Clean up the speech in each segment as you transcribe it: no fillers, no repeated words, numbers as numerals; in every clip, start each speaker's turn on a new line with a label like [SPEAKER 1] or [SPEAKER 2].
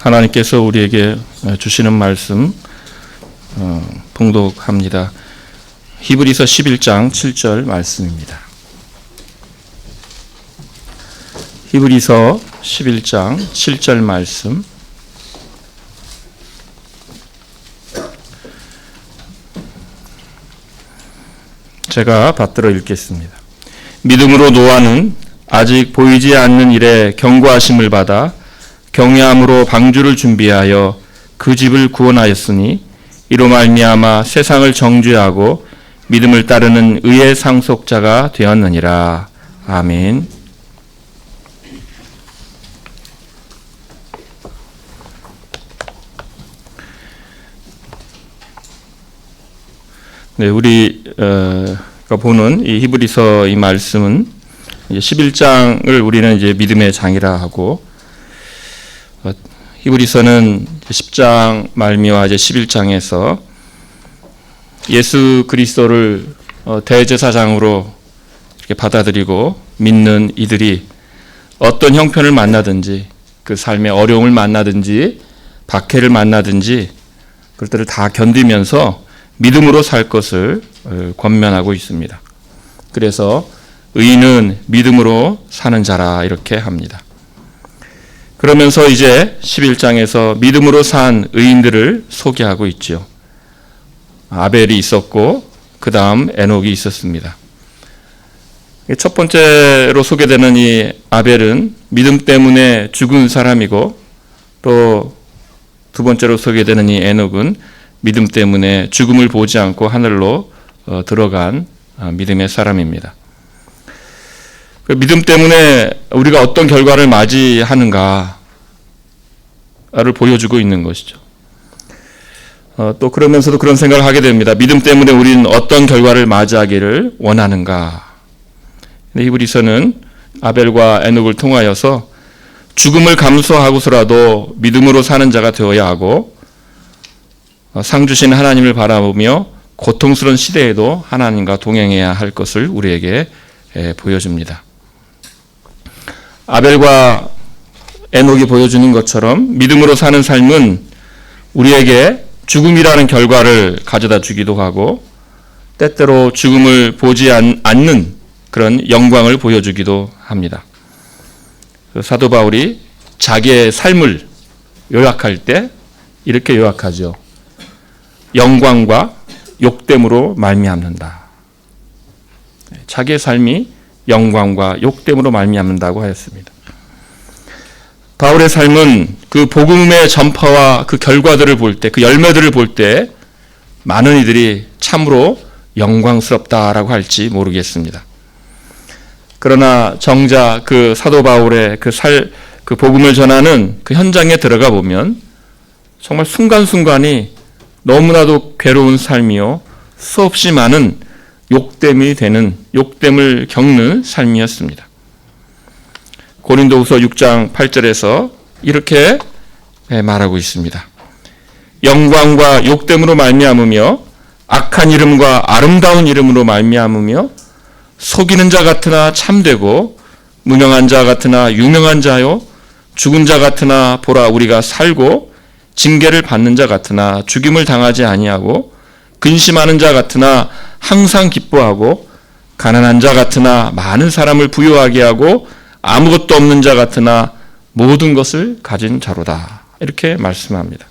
[SPEAKER 1] 하나님께서 우리에게 주시는 말씀 봉독합니다. 히브리서 11장 7절 말씀입니다. 히브리서 11장 7절 말씀. 제가 받들어 읽겠습니다. 믿음으로 노아는 아직 보이지 않는 일에 경고하심을 받아 경외함으로 방주를 준비하여 그 집을 구원하였으니 이로 말미암아 세상을 정죄하고 믿음을 따르는 의의 상속자가 되었느니라. 아멘. 네, 우리가 보는 이 히브리서 이 말씀은 11장을 우리는 이제 믿음의 장이라 하고, 히브리서는 10장 말미와 이제 11장에서 예수 그리스도를 대제사장으로 이렇게 받아들이고 믿는 이들이 어떤 형편을 만나든지, 그 삶의 어려움을 만나든지 박해를 만나든지 그것들을 다 견디면서 믿음으로 살 것을 권면하고 있습니다. 그래서 의인은 믿음으로 사는 자라 이렇게 합니다. 그러면서 이제 11장에서 믿음으로 산 의인들을 소개하고 있죠. 아벨이 있었고 그 다음 에녹이 있었습니다. 첫 번째로 소개되는 이 아벨은 믿음 때문에 죽은 사람이고, 또 두 번째로 소개되는 이 에녹은 믿음 때문에 죽음을 보지 않고 하늘로 들어간 믿음의 사람입니다. 믿음 때문에 우리가 어떤 결과를 맞이하는가를 보여주고 있는 것이죠. 또 그러면서도 그런 생각을 하게 됩니다. 믿음 때문에 우리는 어떤 결과를 맞이하기를 원하는가. 히브리서는 아벨과 에녹을 통하여서 죽음을 감수하고서라도 믿음으로 사는 자가 되어야 하고, 상 주신 하나님을 바라보며 고통스러운 시대에도 하나님과 동행해야 할 것을 우리에게 보여줍니다. 아벨과 에녹이 보여주는 것처럼 믿음으로 사는 삶은 우리에게 죽음이라는 결과를 가져다 주기도 하고, 때때로 죽음을 보지 않는 그런 영광을 보여주기도 합니다. 사도 바울이 자기의 삶을 요약할 때 이렇게 요약하죠. 영광과 욕됨으로 말미암는다. 자기의 삶이 영광과 욕됨으로 말미암는다고 하였습니다. 바울의 삶은 그 복음의 전파와 그 결과들을 볼 때, 그 열매들을 볼 때 많은 이들이 참으로 영광스럽다라고 할지 모르겠습니다. 그러나 정작 그 사도 바울의 그 복음을 전하는 그 현장에 들어가 보면 정말 순간순간이 너무나도 괴로운 삶이요, 수없이 많은 욕됨을 겪는 삶이었습니다. 고린도후서 6장 8절에서 이렇게 말하고 있습니다. 영광과 욕됨으로 말미암으며 악한 이름과 아름다운 이름으로 말미암으며 속이는 자 같으나 참되고 무명한 자 같으나 유명한 자요 죽은 자 같으나 보라 우리가 살고 징계를 받는 자 같으나 죽임을 당하지 아니하고 근심하는 자 같으나 항상 기뻐하고 가난한 자 같으나 많은 사람을 부유하게 하고 아무것도 없는 자 같으나 모든 것을 가진 자로다. 이렇게 말씀합니다.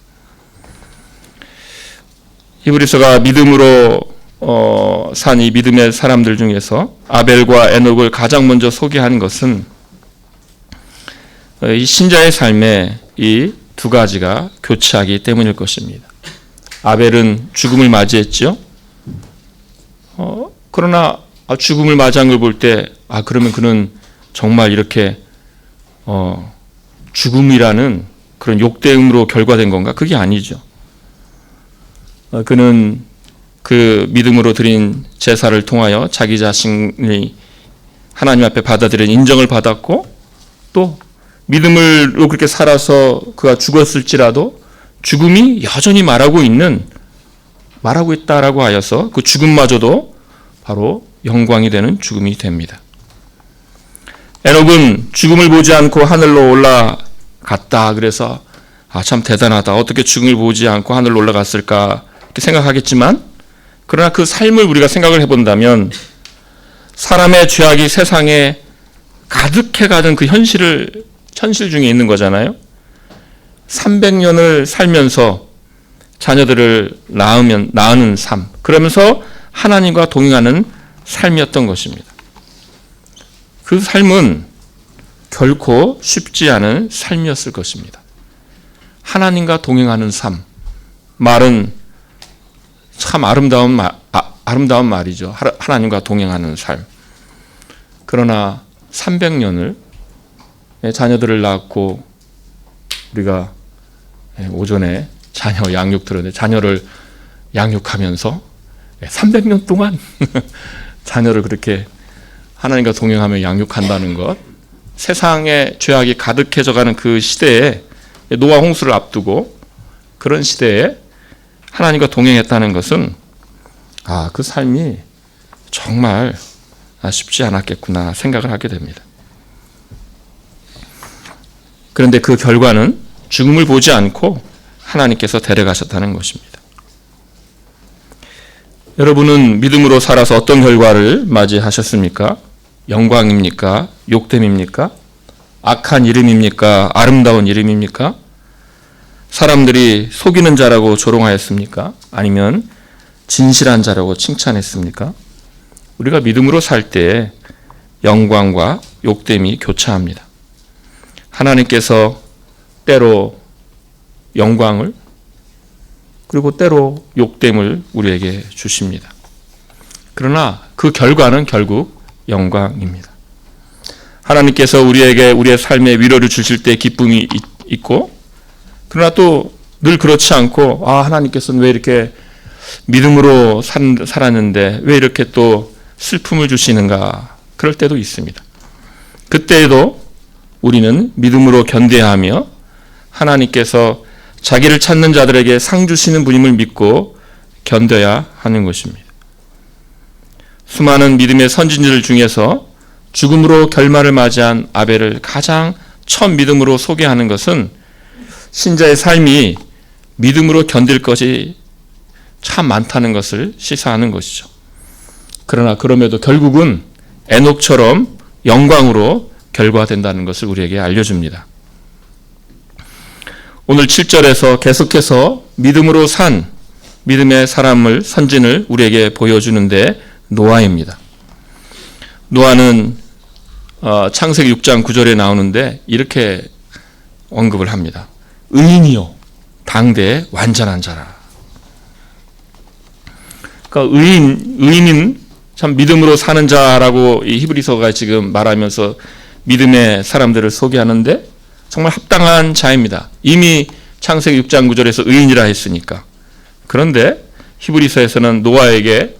[SPEAKER 1] 히브리서가 믿음으로 산 이 믿음의 사람들 중에서 아벨과 에녹을 가장 먼저 소개한 것은 이 신자의 삶에 이 두 가지가 교차하기 때문일 것입니다. 아벨은 죽음을 맞이했죠. 그러나 죽음을 맞이한 걸 볼 때 그러면 그는 정말 이렇게 죽음이라는 그런 욕됨으로 결과된 건가? 그게 아니죠. 그는 그 믿음으로 드린 제사를 통하여 자기 자신이 하나님 앞에 받아들인 인정을 받았고, 또 믿음으로 그렇게 살아서 그가 죽었을지라도 죽음이 여전히 말하고 있다라고 하여서 그 죽음마저도 바로 영광이 되는 죽음이 됩니다. 에녹은 죽음을 보지 않고 하늘로 올라갔다. 그래서 참 대단하다. 어떻게 죽음을 보지 않고 하늘로 올라갔을까 이렇게 생각하겠지만, 그러나 그 삶을 우리가 생각을 해본다면 사람의 죄악이 세상에 가득해가는 그 현실 중에 있는 거잖아요. 300년을 살면서 자녀들을 낳는 삶, 그러면서 하나님과 동행하는 삶이었던 것입니다. 그 삶은 결코 쉽지 않은 삶이었을 것입니다. 하나님과 동행하는 삶, 말은 참 아름다운 말이죠. 하나님과 동행하는 삶. 그러나 300년을 자녀들을 낳고, 우리가 오전에 자녀 양육 들었는데, 자녀를 양육하면서 300년 동안 자녀를 그렇게 하나님과 동행하며 양육한다는 것, 세상에 죄악이 가득해져가는 그 시대에, 노아 홍수를 앞두고 그런 시대에 하나님과 동행했다는 것은 그 삶이 정말 쉽지 않았겠구나 생각을 하게 됩니다. 그런데 그 결과는 죽음을 보지 않고 하나님께서 데려가셨다는 것입니다. 여러분은 믿음으로 살아서 어떤 결과를 맞이하셨습니까? 영광입니까? 욕됨입니까? 악한 이름입니까? 아름다운 이름입니까? 사람들이 속이는 자라고 조롱하였습니까? 아니면 진실한 자라고 칭찬했습니까? 우리가 믿음으로 살 때 영광과 욕됨이 교차합니다. 하나님께서 때로 영광을, 그리고 때로 욕됨을 우리에게 주십니다. 그러나 그 결과는 결국 영광입니다. 하나님께서 우리에게 우리의 삶에 위로를 주실 때 기쁨이 있고, 그러나 또 늘 그렇지 않고 하나님께서는 왜 이렇게 믿음으로 살았는데 왜 이렇게 또 슬픔을 주시는가, 그럴 때도 있습니다. 그때에도 우리는 믿음으로 견뎌야 하며 하나님께서 자기를 찾는 자들에게 상 주시는 분임을 믿고 견뎌야 하는 것입니다. 수많은 믿음의 선진들 중에서 죽음으로 결말을 맞이한 아벨을 가장 첫 믿음으로 소개하는 것은 신자의 삶이 믿음으로 견딜 것이 참 많다는 것을 시사하는 것이죠. 그러나 그럼에도 결국은 에녹처럼 영광으로 결과된다는 것을 우리에게 알려줍니다. 오늘 7절에서 계속해서 믿음으로 산 믿음의 사람을, 선진을 우리에게 보여주는데 노아입니다. 노아는 창세기 6장 9절에 나오는데 이렇게 언급을 합니다. 의인이요 당대의 완전한 자라. 그러니까 의인은 참 믿음으로 사는 자라고 이 히브리서가 지금 말하면서 믿음의 사람들을 소개하는데 정말 합당한 자입니다. 이미 창세기 6장 9절에서 의인이라 했으니까. 그런데 히브리서에서는 노아에게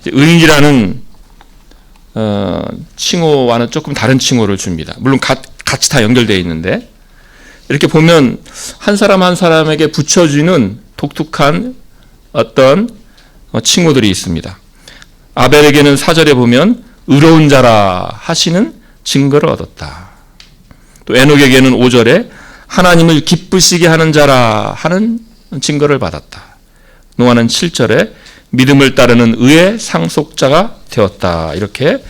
[SPEAKER 1] 의인이라는 칭호와는 조금 다른 칭호를 줍니다. 물론 같이 다 연결되어 있는데, 이렇게 보면 한 사람 한 사람에게 붙여주는 독특한 어떤 칭호들이 있습니다. 아벨에게는 4절에 보면 의로운 자라 하시는 증거를 얻었다. 또 에녹에게는 5절에 하나님을 기쁘시게 하는 자라 하는 증거를 받았다. 노아는 7절에 믿음을 따르는 의의 상속자가 되었다. 이렇게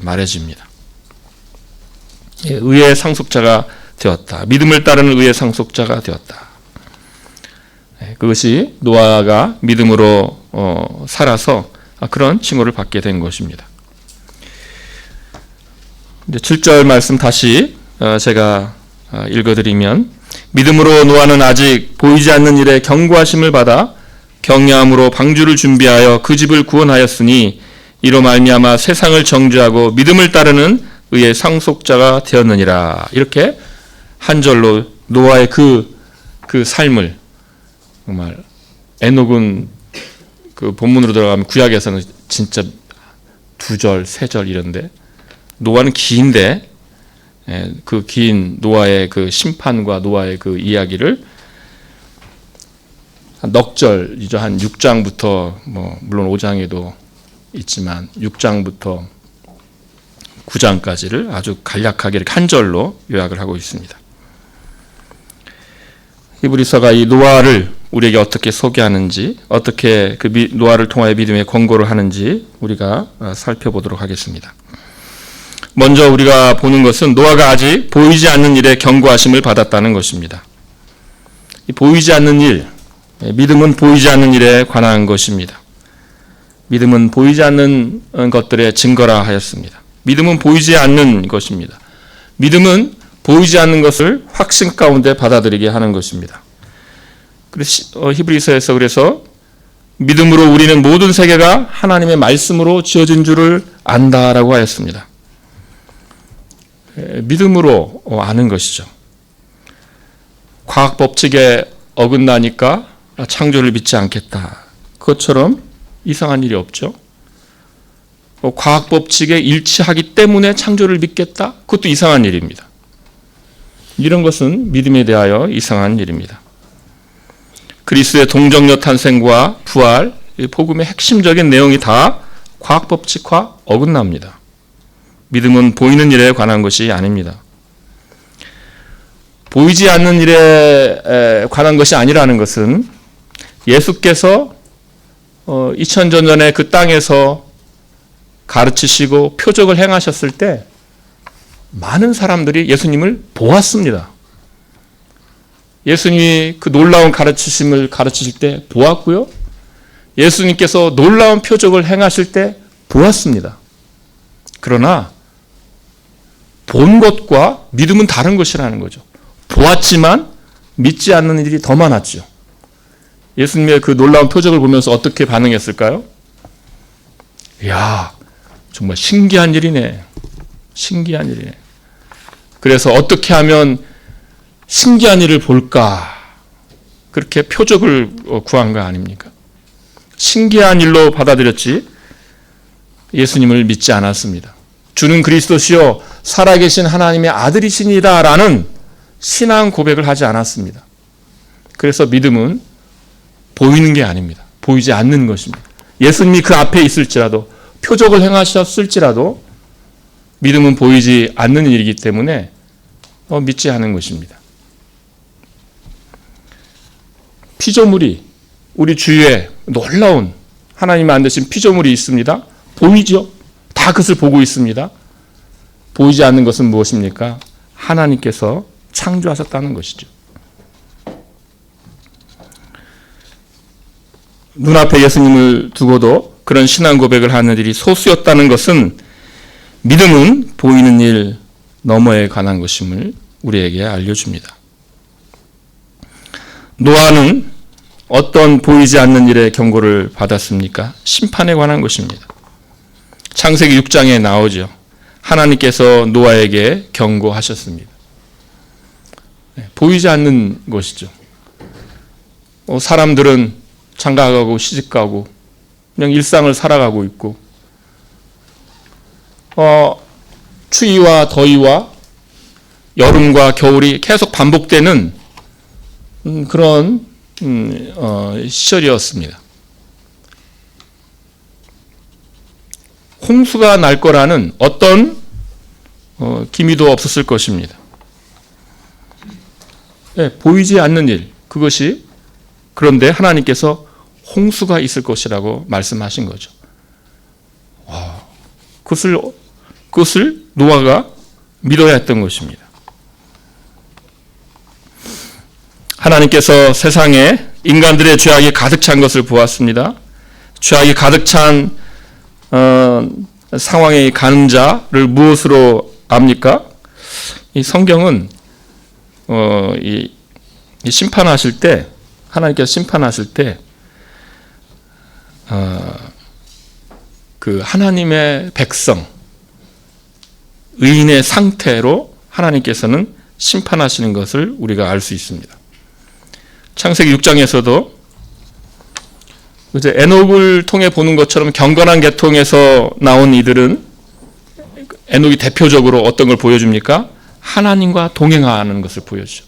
[SPEAKER 1] 말해집니다. 의의 상속자가 되었다. 믿음을 따르는 의의 상속자가 되었다. 그것이 노아가 믿음으로 살아서 그런 칭호를 받게 된 것입니다. 이제 7절 말씀 다시 제가 읽어드리면, 믿음으로 노아는 아직 보이지 않는 일에 경고하심을 받아 경외함으로 방주를 준비하여 그 집을 구원하였으니 이로 말미암아 세상을 정죄하고 믿음을 따르는 의의 상속자가 되었느니라. 이렇게 한 절로 노아의 그 삶을, 정말 에녹은 그 본문으로 들어가면 구약에서는 진짜 2절, 3절 이런데, 노아는 긴데 그 긴 노아의 그 심판과 노아의 그 이야기를 한 넉 절이죠. 한 6장부터 물론 5장에도 있지만 6장부터 9장까지를 아주 간략하게 이렇게 한 절로 요약을 하고 있습니다. 히브리서가 이 노아를 우리에게 어떻게 소개하는지, 어떻게 그 노아를 통하여 믿음의 권고를 하는지 우리가 살펴보도록 하겠습니다. 먼저 우리가 보는 것은 노아가 아직 보이지 않는 일에 경고하심을 받았다는 것입니다. 이 보이지 않는 일, 믿음은 보이지 않는 일에 관한 것입니다. 믿음은 보이지 않는 것들의 증거라 하였습니다. 믿음은 보이지 않는 것입니다. 믿음은 보이지 않는 것을 확신 가운데 받아들이게 하는 것입니다. 그래서 히브리서에서 그래서 믿음으로 우리는 모든 세계가 하나님의 말씀으로 지어진 줄을 안다라고 하였습니다. 믿음으로 아는 것이죠. 과학 법칙에 어긋나니까 창조를 믿지 않겠다. 그것처럼 이상한 일이 없죠. 과학 법칙에 일치하기 때문에 창조를 믿겠다. 그것도 이상한 일입니다. 이런 것은 믿음에 대하여 이상한 일입니다. 그리스도의 동정녀 탄생과 부활, 복음의 핵심적인 내용이 다 과학 법칙과 어긋납니다. 믿음은 보이는 일에 관한 것이 아닙니다. 보이지 않는 일에 관한 것이 아니라는 것은 예수께서 2000년 전에 그 땅에서 가르치시고 표적을 행하셨을 때 많은 사람들이 예수님을 보았습니다. 예수님이 그 놀라운 가르치심을 가르치실 때 보았고요. 예수님께서 놀라운 표적을 행하실 때 보았습니다. 그러나 본 것과 믿음은 다른 것이라는 거죠. 보았지만 믿지 않는 일이 더 많았죠. 예수님의 그 놀라운 표적을 보면서 어떻게 반응했을까요? 이야, 정말 신기한 일이네. 신기한 일이네. 그래서 어떻게 하면 신기한 일을 볼까? 그렇게 표적을 구한 거 아닙니까? 신기한 일로 받아들였지 예수님을 믿지 않았습니다. 주는 그리스도시요 살아계신 하나님의 아들이시니라 라는 신앙 고백을 하지 않았습니다. 그래서 믿음은 보이는 게 아닙니다. 보이지 않는 것입니다. 예수님이 그 앞에 있을지라도 표적을 행하셨을지라도 믿음은 보이지 않는 일이기 때문에 믿지 않은 것입니다. 피조물이 우리 주위에 놀라운 하나님이 만드신 피조물이 있습니다. 보이죠? 다 그것을 보고 있습니다. 보이지 않는 것은 무엇입니까? 하나님께서 창조하셨다는 것이죠. 눈앞에 예수님을 두고도 그런 신앙 고백을 하는 일이 소수였다는 것은 믿음은 보이는 일 너머에 관한 것임을 우리에게 알려줍니다. 노아는 어떤 보이지 않는 일의 경고를 받았습니까? 심판에 관한 것입니다. 창세기 6장에 나오죠. 하나님께서 노아에게 경고하셨습니다. 보이지 않는 것이죠. 사람들은 장가가고 시집가고 그냥 일상을 살아가고 있고 추위와 더위와 여름과 겨울이 계속 반복되는 그런 시절이었습니다. 홍수가 날 거라는 어떤 기미도 없었을 것입니다. 네, 보이지 않는 일, 그것이 그런데 하나님께서 홍수가 있을 것이라고 말씀하신 거죠. 그것을 노아가 믿어야 했던 것입니다. 하나님께서 세상에 인간들의 죄악이 가득 찬 것을 보았습니다. 죄악이 가득 찬 상황에 가는 자를 무엇으로 압니까? 이 성경은 이 심판하실 때 하나님께서 심판하실 때 그 하나님의 백성 의인의 상태로 하나님께서는 심판하시는 것을 우리가 알 수 있습니다. 창세기 6장에서도 이제 에녹을 통해 보는 것처럼 경건한 계통에서 나온 이들은 에녹이 대표적으로 어떤 걸 보여줍니까? 하나님과 동행하는 것을 보여주죠.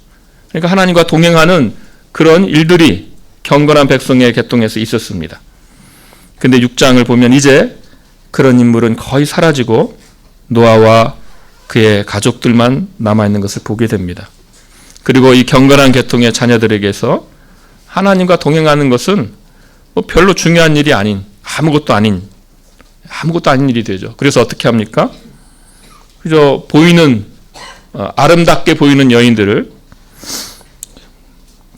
[SPEAKER 1] 그러니까 하나님과 동행하는 그런 일들이 경건한 백성의 계통에서 있었습니다. 근데 6장을 보면 이제 그런 인물은 거의 사라지고 노아와 그의 가족들만 남아있는 것을 보게 됩니다. 그리고 이 경건한 계통의 자녀들에게서 하나님과 동행하는 것은 뭐 별로 중요한 일이 아닌, 아무것도 아닌 일이 되죠. 그래서 어떻게 합니까? 그저 아름답게 보이는 여인들을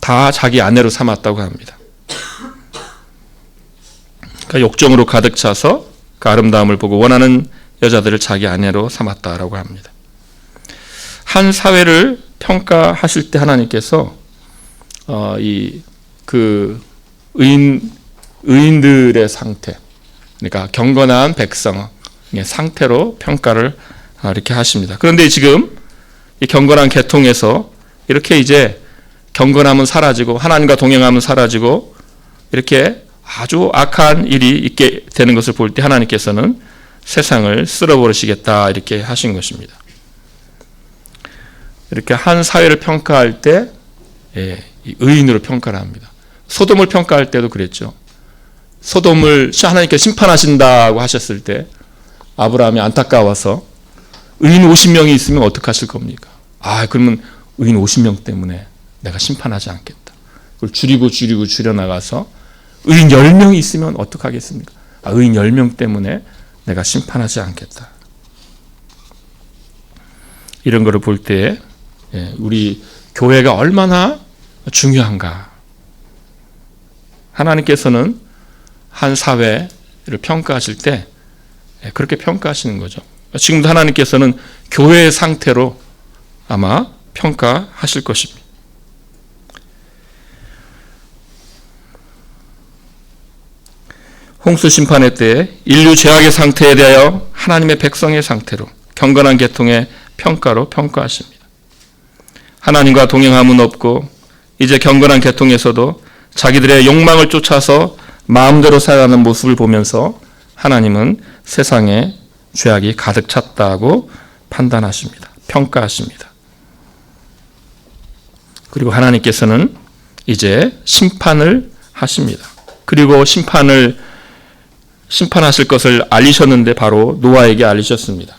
[SPEAKER 1] 다 자기 아내로 삼았다고 합니다. 그러니까 욕정으로 가득 차서 그 아름다움을 보고 원하는 여자들을 자기 아내로 삼았다라고 합니다. 한 사회를 평가하실 때 하나님께서 의인들의 상태, 그러니까 경건한 백성의 상태로 평가를 이렇게 하십니다. 그런데 지금 이 경건한 계통에서 이렇게 이제 경건함은 사라지고 하나님과 동행함은 사라지고 이렇게 아주 악한 일이 있게 되는 것을 볼 때 하나님께서는 세상을 쓸어버리시겠다 이렇게 하신 것입니다. 이렇게 한 사회를 평가할 때 의인으로 평가를 합니다. 소돔을 평가할 때도 그랬죠. 소돔을 하나님께서 심판하신다고 하셨을 때 아브라함이 안타까워서 의인 50명이 있으면 어떡하실 겁니까? 그러면 의인 50명 때문에 내가 심판하지 않겠다. 그걸 줄여나가서 의인 10명이 있으면 어떡하겠습니까? 의인 10명 때문에 내가 심판하지 않겠다. 이런 거를 볼 때 우리 교회가 얼마나 중요한가. 하나님께서는 한 사회를 평가하실 때 그렇게 평가하시는 거죠. 지금도 하나님께서는 교회의 상태로 아마 평가하실 것입니다. 홍수 심판의 때에 인류 죄악의 상태에 대하여 하나님의 백성의 상태로 경건한 계통의 평가로 평가하십니다. 하나님과 동행함은 없고 이제 경건한 계통에서도 자기들의 욕망을 쫓아서 마음대로 살아가는 모습을 보면서 하나님은 세상에 죄악이 가득 찼다고 판단하십니다. 평가하십니다. 그리고 하나님께서는 이제 심판을 하십니다. 그리고 심판하실 것을 알리셨는데 바로 노아에게 알리셨습니다.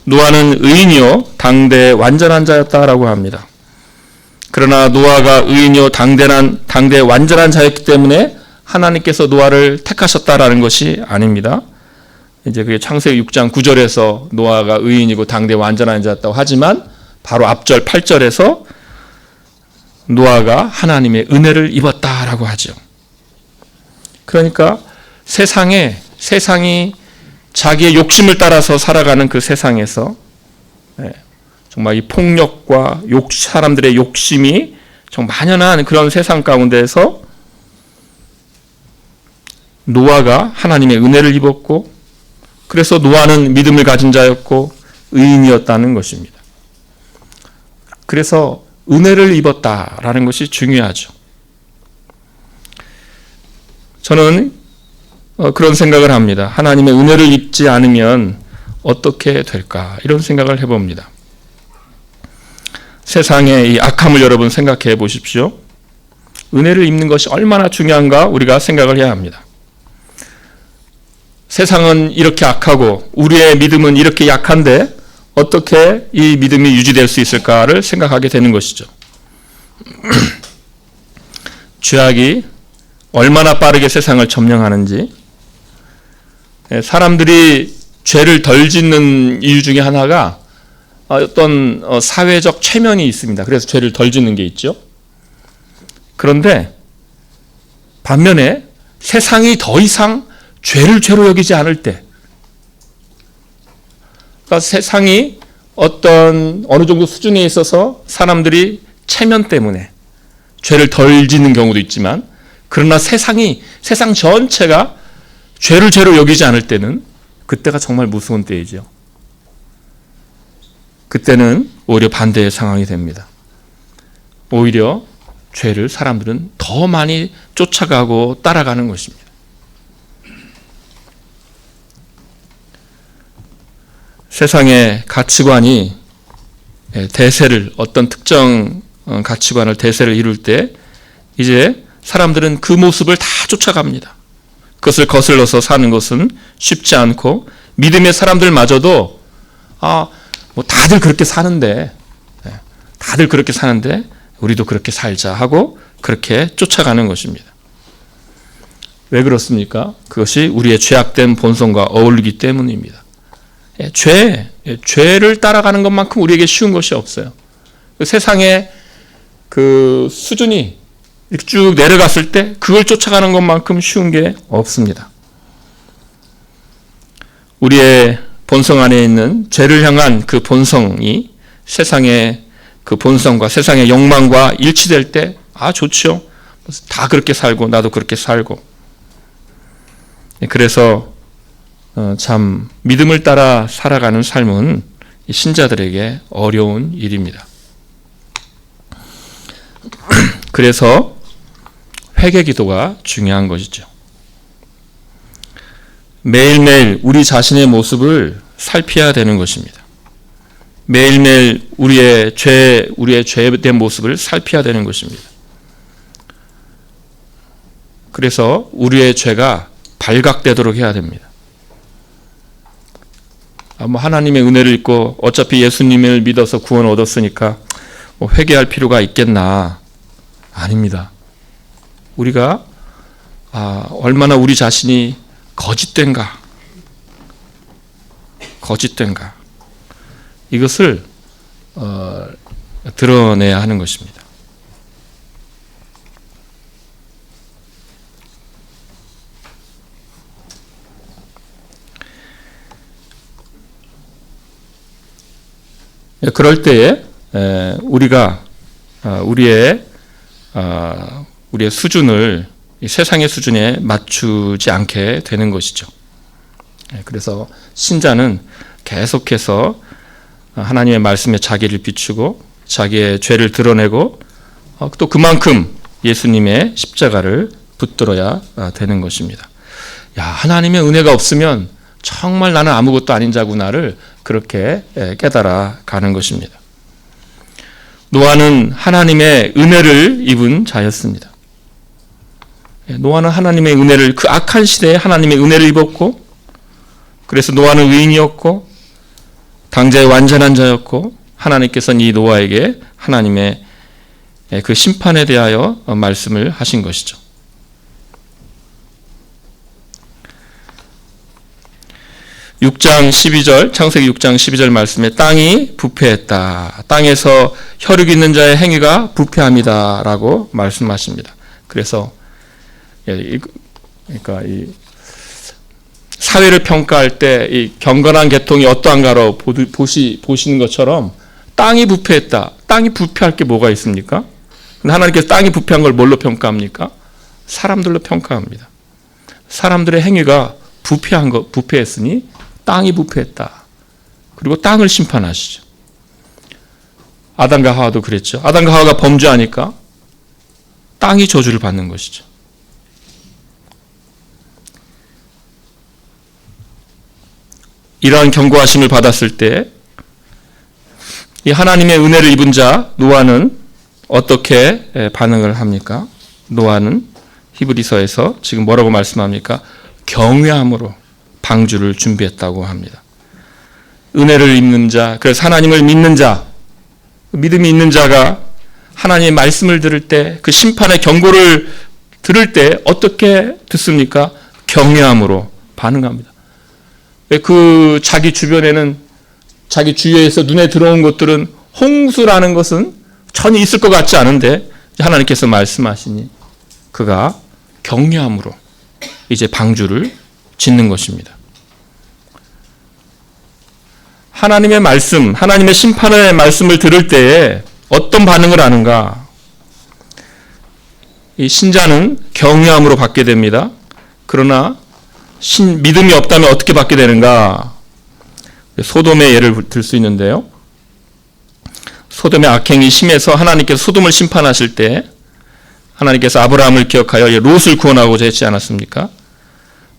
[SPEAKER 1] 노아는 의인이요 당대 완전한 자였다라고 합니다. 그러나 노아가 의인이요 당대 완전한 자였기 때문에 하나님께서 노아를 택하셨다라는 것이 아닙니다. 이제 그게 창세기 6장 9절에서 노아가 의인이고 당대 완전한 자였다고 하지만 바로 앞절 8절에서 노아가 하나님의 은혜를 입었다라고 하죠. 그러니까 세상이 자기의 욕심을 따라서 살아가는 그 세상에서 정말 이 폭력과 사람들의 욕심이 정말 만연한 그런 세상 가운데에서 노아가 하나님의 은혜를 입었고 그래서 노아는 믿음을 가진 자였고 의인이었다는 것입니다. 그래서 은혜를 입었다라는 것이 중요하죠. 저는 그런 생각을 합니다. 하나님의 은혜를 입지 않으면 어떻게 될까? 이런 생각을 해봅니다. 세상의 이 악함을 여러분 생각해 보십시오. 은혜를 입는 것이 얼마나 중요한가 우리가 생각을 해야 합니다. 세상은 이렇게 악하고 우리의 믿음은 이렇게 약한데 어떻게 이 믿음이 유지될 수 있을까를 생각하게 되는 것이죠. 죄악이 얼마나 빠르게 세상을 점령하는지, 사람들이 죄를 덜 짓는 이유 중에 하나가 어떤 사회적 체면이 있습니다. 그래서 죄를 덜 짓는 게 있죠. 그런데 반면에 세상이 더 이상 죄를 죄로 여기지 않을 때, 그러니까 세상이 어느 정도 수준에 있어서 사람들이 체면 때문에 죄를 덜 짓는 경우도 있지만, 그러나 세상 전체가 죄를 죄로 여기지 않을 때는 그때가 정말 무서운 때이죠. 그때는 오히려 반대의 상황이 됩니다. 오히려 죄를 사람들은 더 많이 쫓아가고 따라가는 것입니다. 세상의 가치관이 어떤 특정 가치관을 대세를 이룰 때 이제 사람들은 그 모습을 다 쫓아갑니다. 그것을 거슬러서 사는 것은 쉽지 않고, 믿음의 사람들마저도 뭐 다들 그렇게 사는데 다들 그렇게 사는데 우리도 그렇게 살자 하고 그렇게 쫓아가는 것입니다. 왜 그렇습니까? 그것이 우리의 죄악된 본성과 어울리기 때문입니다. 죄를 따라가는 것만큼 우리에게 쉬운 것이 없어요. 세상의 그 수준이 이렇게 쭉 내려갔을 때 그걸 쫓아가는 것만큼 쉬운 게 없습니다. 우리의 본성 안에 있는 죄를 향한 그 본성이 세상의 그 본성과 세상의 욕망과 일치될 때 좋죠. 다 그렇게 살고 나도 그렇게 살고. 그래서 참 믿음을 따라 살아가는 삶은 신자들에게 어려운 일입니다. 그래서 회개 기도가 중요한 것이죠. 매일매일 우리 자신의 모습을 살펴야 되는 것입니다. 매일매일 우리의 죄된 모습을 살펴야 되는 것입니다. 그래서 우리의 죄가 발각되도록 해야 됩니다. 하나님의 은혜를 입고 어차피 예수님을 믿어서 구원 얻었으니까 회개할 필요가 있겠나? 아닙니다. 우리가 얼마나 우리 자신이 거짓된가 이것을 드러내야 하는 것입니다. 그럴 때에 우리가 우리의 수준을 세상의 수준에 맞추지 않게 되는 것이죠. 그래서 신자는 계속해서 하나님의 말씀에 자기를 비추고 자기의 죄를 드러내고 또 그만큼 예수님의 십자가를 붙들어야 되는 것입니다. 하나님의 은혜가 없으면 정말 나는 아무것도 아닌 자구나를 그렇게 깨달아 가는 것입니다. 노아는 하나님의 은혜를 입은 자였습니다. 노아는 하나님의 은혜를 그 악한 시대에 하나님의 은혜를 입었고 그래서 노아는 의인이었고 당자의 완전한 자였고 하나님께서는 이 노아에게 하나님의 그 심판에 대하여 말씀을 하신 것이죠. 창세기 6장 12절 말씀에 땅이 부패했다. 땅에서 혈육 있는 자의 행위가 부패합니다. 라고 말씀하십니다. 그래서 그러니까 이 사회를 평가할 때 이 경건한 계통이 어떠한가로 보시는 것처럼 땅이 부패했다. 땅이 부패할 게 뭐가 있습니까? 근데 하나님께서 땅이 부패한 걸 뭘로 평가합니까? 사람들로 평가합니다. 사람들의 행위가 부패했으니 땅이 부패했다. 그리고 땅을 심판하시죠. 아담과 하와도 그랬죠. 아담과 하와가 범죄하니까 땅이 저주를 받는 것이죠. 이러한 경고하심을 받았을 때 이 하나님의 은혜를 입은 자 노아는 어떻게 반응을 합니까? 노아는 히브리서에서 지금 뭐라고 말씀합니까? 경외함으로 방주를 준비했다고 합니다. 은혜를 입는 자, 그래서 하나님을 믿는 자, 믿음이 있는 자가 하나님의 말씀을 들을 때 그 심판의 경고를 들을 때 어떻게 듣습니까? 경외함으로 반응합니다. 그 자기 주변에는 자기 주위에서 눈에 들어온 것들은 홍수라는 것은 전혀 있을 것 같지 않은데 하나님께서 말씀하시니 그가 경외함으로 이제 방주를 짓는 것입니다. 하나님의 말씀, 하나님의 심판의 말씀을 들을 때에 어떤 반응을 하는가? 이 신자는 경외함으로 받게 됩니다. 그러나 믿음이 없다면 어떻게 받게 되는가? 소돔의 예를 들 수 있는데요. 소돔의 악행이 심해서 하나님께서 소돔을 심판하실 때 하나님께서 아브라함을 기억하여 롯을 구원하고자 했지 않았습니까?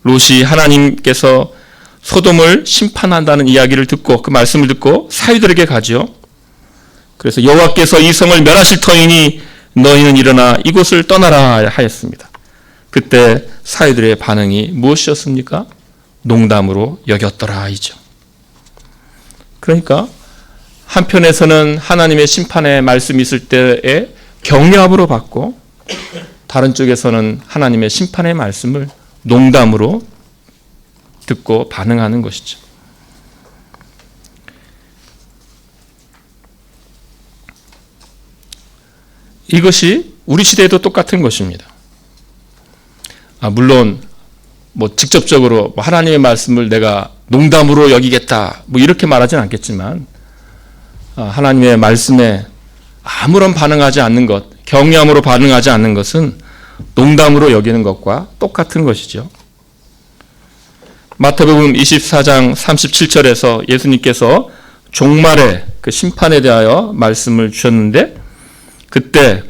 [SPEAKER 1] 롯이 하나님께서 소돔을 심판한다는 이야기를 듣고 그 말씀을 듣고 사위들에게 가지요. 그래서 여호와께서 이 성을 멸하실 터이니 너희는 일어나 이곳을 떠나라 하였습니다. 그때 사위들의 반응이 무엇이었습니까? 농담으로 여겼더라 이죠. 그러니까 한편에서는 하나님의 심판의 말씀이 있을 때에 격려함으로 받고, 다른 쪽에서는 하나님의 심판의 말씀을 농담으로 듣고 반응하는 것이죠. 이것이 우리 시대에도 똑같은 것입니다. 물론 직접적으로 하나님의 말씀을 내가 농담으로 여기겠다 이렇게 말하진 않겠지만, 하나님의 말씀에 아무런 반응하지 않는 것, 격려함으로 반응하지 않는 것은 농담으로 여기는 것과 똑같은 것이죠. 마태복음 24장 37절에서 예수님께서 종말의 그 심판에 대하여 말씀을 주셨는데, 그때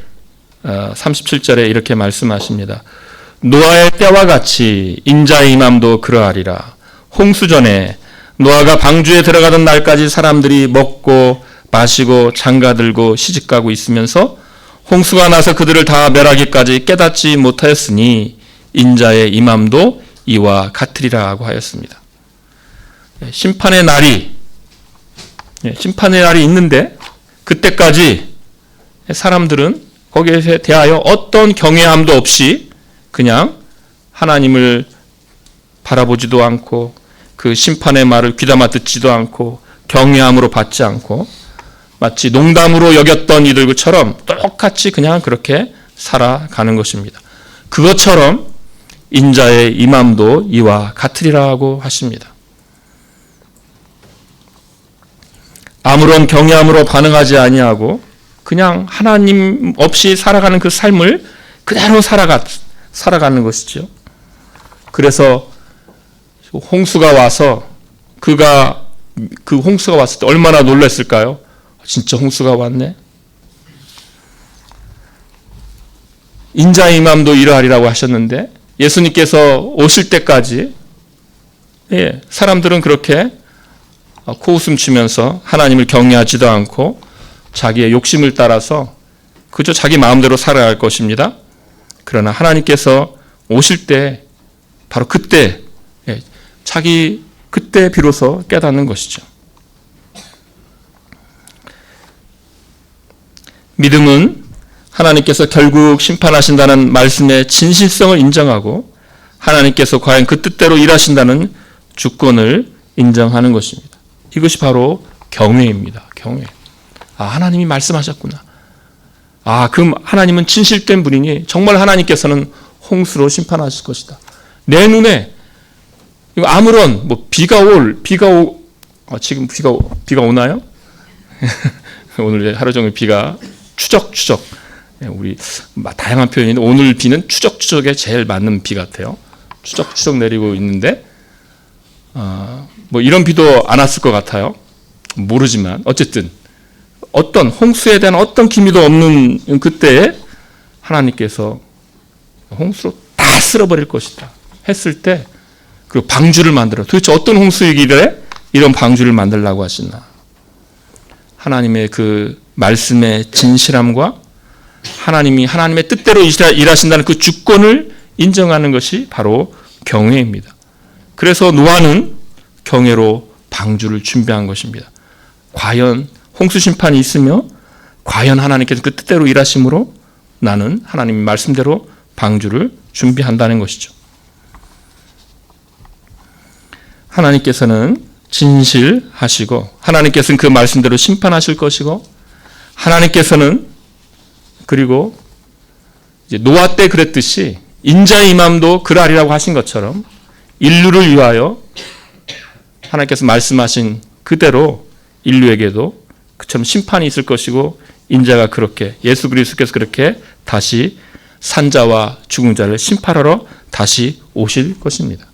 [SPEAKER 1] 37절에 이렇게 말씀하십니다. 노아의 때와 같이 인자의 임함도 그러하리라. 홍수 전에 노아가 방주에 들어가던 날까지 사람들이 먹고 마시고 장가들고 시집가고 있으면서 홍수가 나서 그들을 다 멸하기까지 깨닫지 못하였으니 인자의 임함도 이와 같으리라고 하였습니다. 심판의 날이 있는데, 그때까지 사람들은 거기에 대하여 어떤 경외함도 없이 그냥 하나님을 바라보지도 않고, 그 심판의 말을 귀담아 듣지도 않고, 경외함으로 받지 않고, 마치 농담으로 여겼던 이들처럼 똑같이 그냥 그렇게 살아가는 것입니다. 그것처럼 인자의 임함도 이와 같으리라고 하십니다. 아무런 경외함으로 반응하지 아니하고 그냥 하나님 없이 살아가는 그 삶을 그대로 살아가는 것이죠. 그래서 홍수가 와서 그 홍수가 왔을 때 얼마나 놀랐을까요? 진짜 홍수가 왔네. 인자의 임함도 이러하리라고 하셨는데, 예수님께서 오실 때까지 사람들은 그렇게 코웃음 치면서 하나님을 경외하지도 않고 자기의 욕심을 따라서 그저 자기 마음대로 살아갈 것입니다. 그러나 하나님께서 오실 때 바로 그때 그때 비로소 깨닫는 것이죠. 믿음은 하나님께서 결국 심판하신다는 말씀의 진실성을 인정하고 하나님께서 과연 그 뜻대로 일하신다는 주권을 인정하는 것입니다. 이것이 바로 경외입니다. 경외. 하나님이 말씀하셨구나. 그 하나님은 진실된 분이니 정말 하나님께서는 홍수로 심판하실 것이다. 내 눈에 아무런 지금 비가 오나요? 오늘 하루 종일 비가 추적. 우리 다양한 표현인데 오늘 비는 추적에 제일 맞는 비 같아요. 추적 내리고 있는데 이런 비도 안 왔을 것 같아요. 모르지만 어쨌든 어떤 홍수에 대한 어떤 기미도 없는 그때에 하나님께서 홍수로 다 쓸어버릴 것이다 했을 때, 그 방주를 만들어, 도대체 어떤 홍수이길래 이런 방주를 만들라고 하시나. 하나님의 그 말씀의 진실함과 하나님의 뜻대로 일하신다는 그 주권을 인정하는 것이 바로 경외입니다. 그래서 노아는 경외로 방주를 준비한 것입니다. 과연 홍수 심판이 있으며 과연 하나님께서 그 뜻대로 일하심으로 나는 하나님의 말씀대로 방주를 준비한다는 것이죠. 하나님께서는 진실하시고 하나님께서는 그 말씀대로 심판하실 것이고, 하나님께서는 그리고 이제 노아 때 그랬듯이 인자의 임함도 그러하리라고 하신 것처럼 인류를 위하여 하나님께서 말씀하신 그대로 인류에게도 그처럼 심판이 있을 것이고, 인자가 그렇게 예수 그리스도께서 그렇게 다시 산자와 죽은 자를 심판하러 다시 오실 것입니다.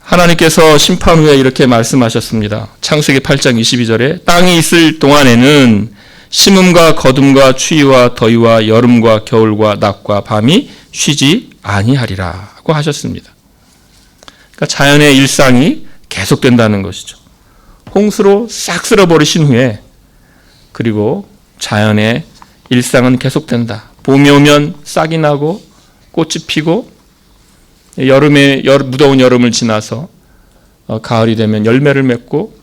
[SPEAKER 1] 하나님께서 심판 후에 이렇게 말씀하셨습니다. 창세기 8장 22절에 땅이 있을 동안에는 심음과 거둠과 추위와 더위와 여름과 겨울과 낮과 밤이 쉬지 아니하리라고 하셨습니다. 그러니까 자연의 일상이 계속된다는 것이죠. 홍수로 싹 쓸어버리신 후에 그리고 자연의 일상은 계속된다. 봄이 오면 싹이 나고 꽃이 피고 무더운 여름을 지나서 가을이 되면 열매를 맺고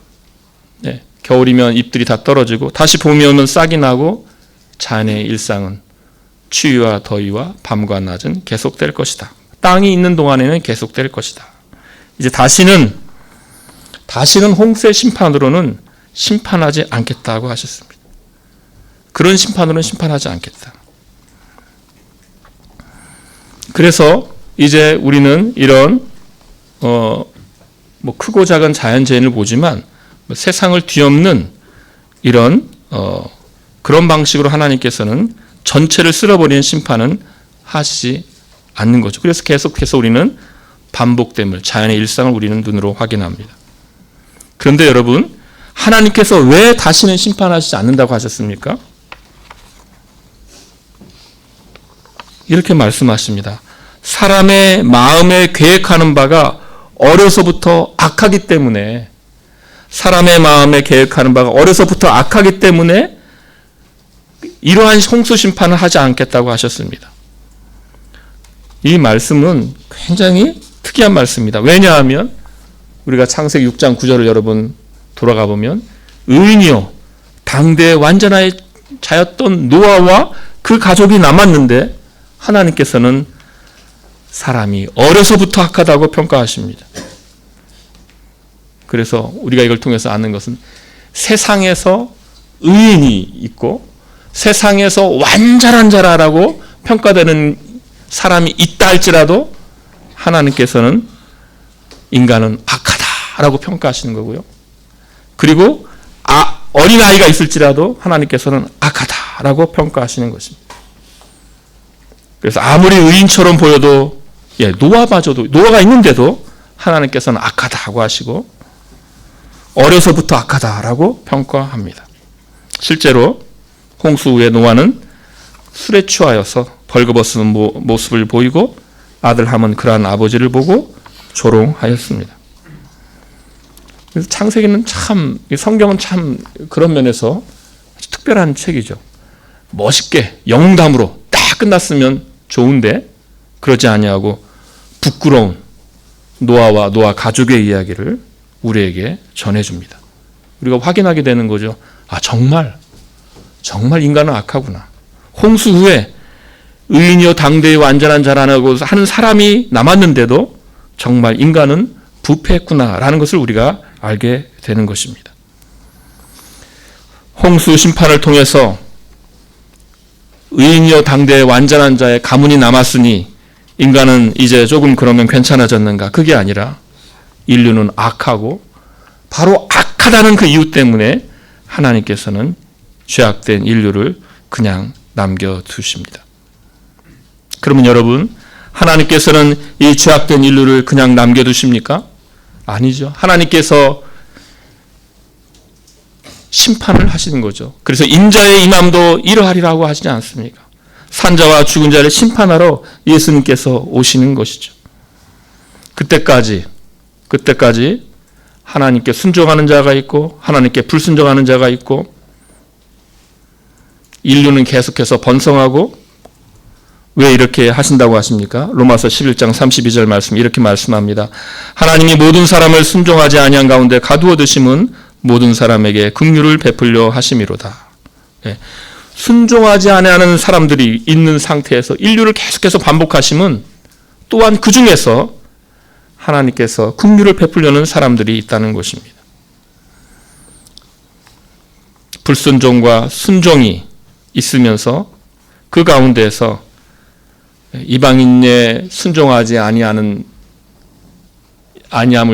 [SPEAKER 1] 겨울이면 잎들이 다 떨어지고 다시 봄이 오면 싹이 나고 자연의 일상은 추위와 더위와 밤과 낮은 계속될 것이다. 땅이 있는 동안에는 계속될 것이다. 이제 다시는 홍수의 심판으로는 심판하지 않겠다고 하셨습니다. 그런 심판으로는 심판하지 않겠다. 그래서 이제 우리는 이런 크고 작은 자연재해를 보지만 세상을 뒤엎는 이런 그런 방식으로 하나님께서는 전체를 쓸어버리는 심판은 하시지 않는 거죠. 그래서 계속해서 우리는 반복됨을, 자연의 일상을 우리는 눈으로 확인합니다. 그런데 여러분, 하나님께서 왜 다시는 심판하시지 않는다고 하셨습니까? 이렇게 말씀하십니다. 사람의 마음에 계획하는 바가 어려서부터 악하기 때문에, 사람의 마음에 계획하는 바가 어려서부터 악하기 때문에 이러한 홍수 심판을 하지 않겠다고 하셨습니다. 이 말씀은 굉장히 특이한 말씀입니다. 왜냐하면 우리가 창세기 6장 9절을 여러분 돌아가 보면 의인이요 당대의 완전한 자였던 노아와 그 가족이 남았는데 하나님께서는 사람이 어려서부터 악하다고 평가하십니다. 그래서 우리가 이걸 통해서 아는 것은 세상에서 의인이 있고 세상에서 완전한 자라고 평가되는 사람이 있다 할지라도 하나님께서는 인간은 악하다라고 평가하시는 거고요. 그리고 어린아이가 있을지라도 하나님께서는 악하다라고 평가하시는 것입니다. 그래서 아무리 의인처럼 보여도 노아가 있는데도 하나님께서는 악하다고 하시고 어려서부터 악하다라고 평가합니다. 실제로 홍수 후에 노아는 술에 취하여서 벌거벗은 모습을 보이고 아들 함은 그러한 아버지를 보고 조롱하였습니다. 그래서 창세기는 참, 성경은 참 그런 면에서 아주 특별한 책이죠. 멋있게 영담으로 딱 끝났으면 좋은데 그러지 아니하고 부끄러운 노아와 노아 가족의 이야기를 우리에게 전해줍니다. 우리가 확인하게 되는 거죠. 정말 인간은 악하구나. 홍수 후에 의인이요 당대의 완전한 자라고 하는 사람이 남았는데도 정말 인간은 부패했구나라는 것을 우리가 알게 되는 것입니다. 홍수 심판을 통해서 의인이요 당대의 완전한 자의 가문이 남았으니 인간은 이제 조금 그러면 괜찮아졌는가? 그게 아니라 인류는 악하고 바로 악하다는 그 이유 때문에 하나님께서는 죄악된 인류를 그냥 남겨두십니다. 그러면 여러분, 하나님께서는 이 죄악된 인류를 그냥 남겨두십니까? 아니죠. 하나님께서 심판을 하시는 거죠. 그래서 인자의 임함도 이러하리라고 하시지 않습니까? 산자와 죽은 자를 심판하러 예수님께서 오시는 것이죠. 그때까지 하나님께 순종하는 자가 있고 하나님께 불순종하는 자가 있고 인류는 계속해서 번성하고 왜 이렇게 하신다고 하십니까? 로마서 11장 32절 말씀 이렇게 말씀합니다. 하나님이 모든 사람을 순종하지 아니한 가운데 가두어 두심은 모든 사람에게 긍휼을 베풀려 하심이로다. 순종하지 아니하는 사람들이 있는 상태에서 인류를 계속해서 반복하심은 또한 그 중에서 하나님께서 긍휼을 베풀려는 사람들이 있다는 것입니다. 불순종과 순종이 있으면서 그 가운데에서 이방인의 순종하지 아니함을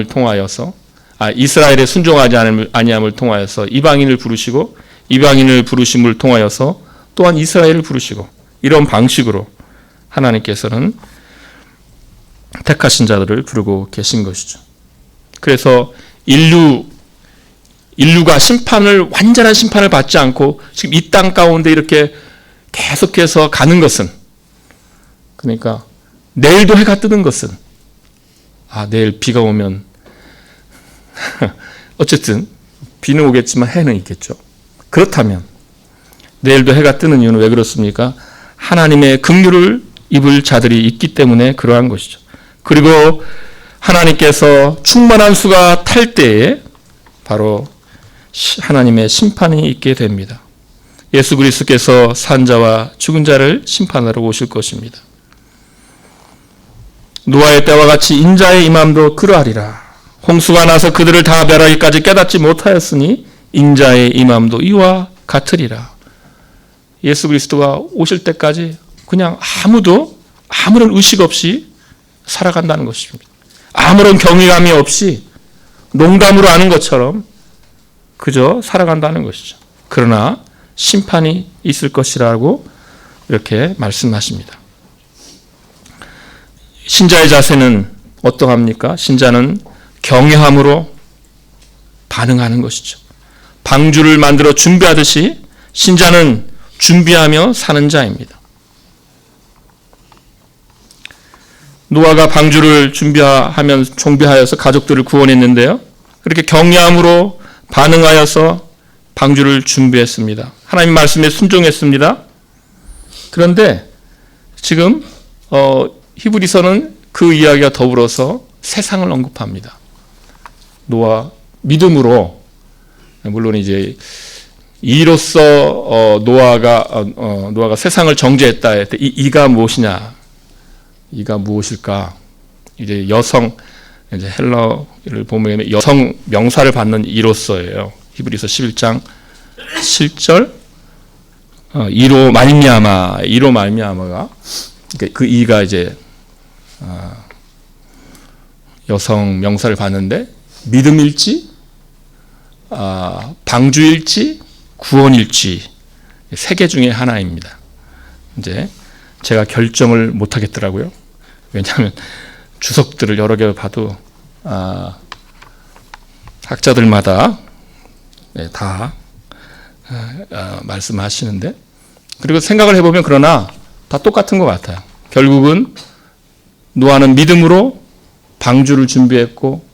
[SPEAKER 1] 통하여서 이스라엘의 순종하지 아니함을 통하여서 이방인을 부르시고 이방인을 부르심을 통하여서 또한 이스라엘을 부르시고 이런 방식으로 하나님께서는 택하신 자들을 부르고 계신 것이죠. 그래서 인류가 완전한 심판을 받지 않고 지금 이 땅 가운데 이렇게 계속해서 가는 것은, 그러니까 내일도 해가 뜨는 것은 내일 비가 오면 어쨌든 비는 오겠지만 해는 있겠죠. 그렇다면 내일도 해가 뜨는 이유는 왜 그렇습니까? 하나님의 긍휼을 입을 자들이 있기 때문에 그러한 것이죠. 그리고 하나님께서 충만한 수가 탈 때에 바로 하나님의 심판이 있게 됩니다. 예수 그리스도께서 산자와 죽은 자를 심판하러 오실 것입니다. 노아의 때와 같이 인자의 임함도 그러하리라. 홍수가 나서 그들을 다 멸하기까지 깨닫지 못하였으니 인자의 임함도 이와 같으리라. 예수 그리스도가 오실 때까지 그냥 아무런 의식 없이 살아간다는 것입니다. 아무런 경외감이 없이 농담으로 하는 것처럼 그저 살아간다는 것이죠. 그러나 심판이 있을 것이라고 이렇게 말씀하십니다. 신자의 자세는 어떠합니까? 신자는 경외함으로 반응하는 것이죠. 방주를 만들어 준비하듯이 신자는 준비하며 사는 자입니다. 노아가 방주를 준비하여서 가족들을 구원했는데요. 그렇게 경외함으로 반응하여서 방주를 준비했습니다. 하나님 말씀에 순종했습니다. 그런데 지금 히브리서는 그 이야기와 더불어서 세상을 언급합니다. 노아 믿음으로, 물론 이제 이로써 노아가 세상을 정죄했다 할 때 이가 무엇이냐, 이가 무엇일까? 이제 여성, 이제 헬라어를 보면 여성 명사를 받는 이로써예요. 히브리서 11장 7절 이로 말미암아가 그 이가 이제 여성 명사를 받는데 믿음일지, 방주일지, 구원일지 세 개 중에 하나입니다. 이제 제가 결정을 못 하겠더라고요. 왜냐하면 주석들을 여러 개 봐도 학자들마다 다 말씀하시는데, 그리고 생각을 해보면 그러나 다 똑같은 것 같아요. 결국은 노아는 믿음으로 방주를 준비했고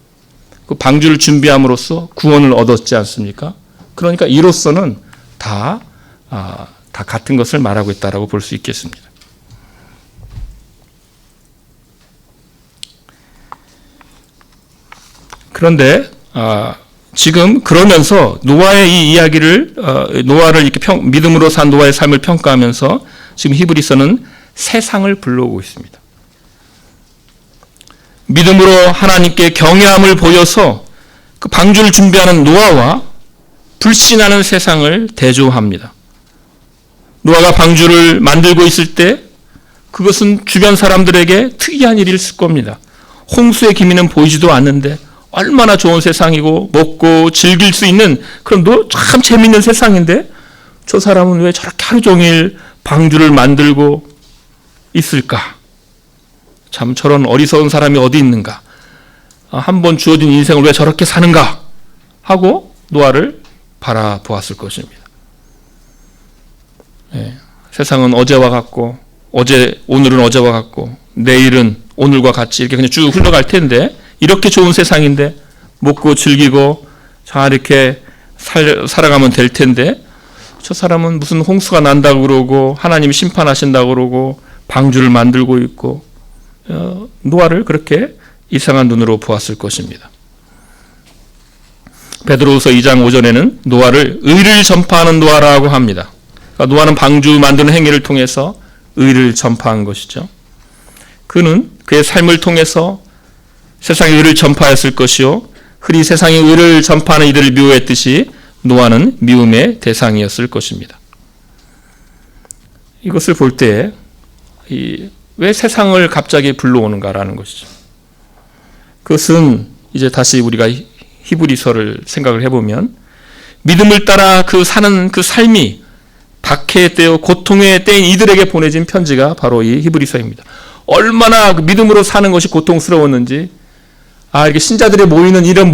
[SPEAKER 1] 그 방주를 준비함으로써 구원을 얻었지 않습니까? 그러니까 이로서는 다 같은 것을 말하고 있다라고 볼 수 있겠습니다. 그런데 지금 그러면서 노아의 이 이야기를 노아를 이렇게 믿음으로 산 노아의 삶을 평가하면서 지금 히브리서는 세상을 불러오고 있습니다. 믿음으로 하나님께 경외함을 보여서 그 방주를 준비하는 노아와 불신하는 세상을 대조합니다. 노아가 방주를 만들고 있을 때 그것은 주변 사람들에게 특이한 일일 겁니다. 홍수의 기미는 보이지도 않는데 얼마나 좋은 세상이고 먹고 즐길 수 있는 그런 참 재미있는 세상인데 저 사람은 왜 저렇게 하루 종일 방주를 만들고 있을까? 참 저런 어리석은 사람이 어디 있는가? 한 번 주어진 인생을 왜 저렇게 사는가? 하고 노아를 바라보았을 것입니다. 세상은 어제와 같고 오늘은 어제와 같고 내일은 오늘과 같이 이렇게 그냥 쭉 흘러갈 텐데 이렇게 좋은 세상인데 먹고 즐기고 잘 이렇게 살아가면 될 텐데 저 사람은 무슨 홍수가 난다고 그러고 하나님이 심판하신다고 그러고 방주를 만들고 있고 노아를 그렇게 이상한 눈으로 보았을 것입니다. 베드로후서 2장 5절에는 노아를 의를 전파하는 노아라고 합니다. 그러니까 노아는 방주 만드는 행위를 통해서 의를 전파한 것이죠. 그는 그의 삶을 통해서 세상의 의를 전파했을 것이요 흔히 세상의 의를 전파하는 이들을 미워했듯이 노아는 미움의 대상이었을 것입니다. 이것을 볼 때 왜 세상을 갑자기 불러오는가라는 것이죠. 그것은 이제 다시 우리가 히브리서를 생각을 해보면 믿음을 따라 사는 그 삶이 박해의 때요 고통의 때인 이들에게 보내진 편지가 바로 이 히브리서입니다. 얼마나 믿음으로 사는 것이 고통스러웠는지 이렇게 신자들이 모이는 이런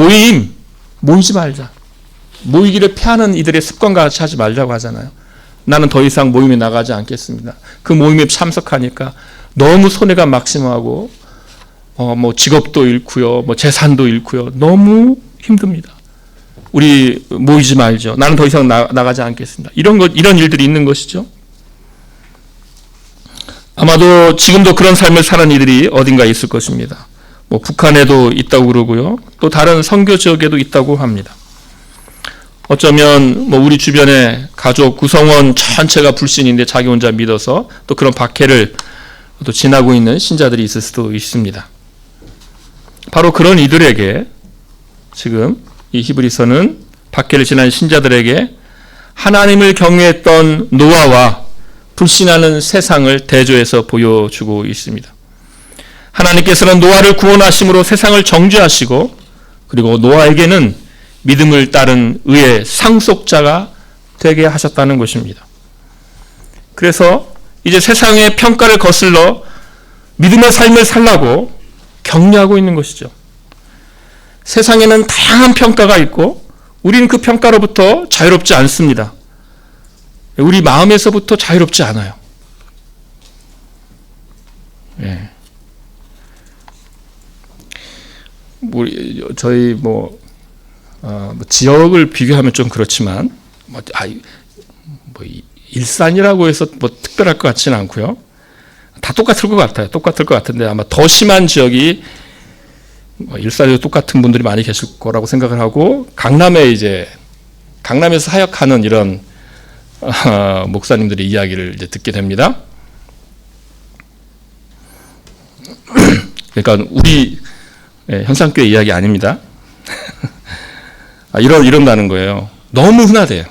[SPEAKER 1] 모이지 말자. 모이기를 피하는 이들의 습관과 같이 하지 말자고 하잖아요. 나는 더 이상 모임에 나가지 않겠습니다. 그 모임에 참석하니까 너무 손해가 막심하고 직업도 잃고요, 재산도 잃고요. 너무 힘듭니다. 우리 모이지 말죠. 나는 더 이상 나가지 않겠습니다. 이런 일들이 있는 것이죠. 아마도 지금도 그런 삶을 사는 이들이 어딘가 있을 것입니다. 뭐 북한에도 있다고 그러고요. 또 다른 선교 지역에도 있다고 합니다. 어쩌면 뭐 우리 주변에 가족 구성원 전체가 불신인데 자기 혼자 믿어서 또 그런 박해를 또 지나고 있는 신자들이 있을 수도 있습니다. 바로 그런 이들에게 지금 이 히브리서는 박해를 지난 신자들에게 하나님을 경외했던 노아와 불신하는 세상을 대조해서 보여주고 있습니다. 하나님께서는 노아를 구원하심으로 세상을 정죄하시고 그리고 노아에게는 믿음을 따른 의의 상속자가 되게 하셨다는 것입니다. 그래서 이제 세상의 평가를 거슬러 믿음의 삶을 살라고 격려하고 있는 것이죠. 세상에는 다양한 평가가 있고 우리는 그 평가로부터 자유롭지 않습니다. 우리 마음에서부터 자유롭지 않아요. 예. 저희 지역을 비교하면 좀 그렇지만 일산이라고 해서 특별할 것 같지는 않고요. 다 똑같을 것 같아요. 똑같을 것 같은데 아마 더 심한 지역이 일산에도 똑같은 분들이 많이 계실 거라고 생각을 하고 강남에서 사역하는 이런 목사님들의 이야기를 이제 듣게 됩니다. 그러니까 우리 현상교회 이야기 아닙니다. 이런다는 거예요. 너무 흔하대요.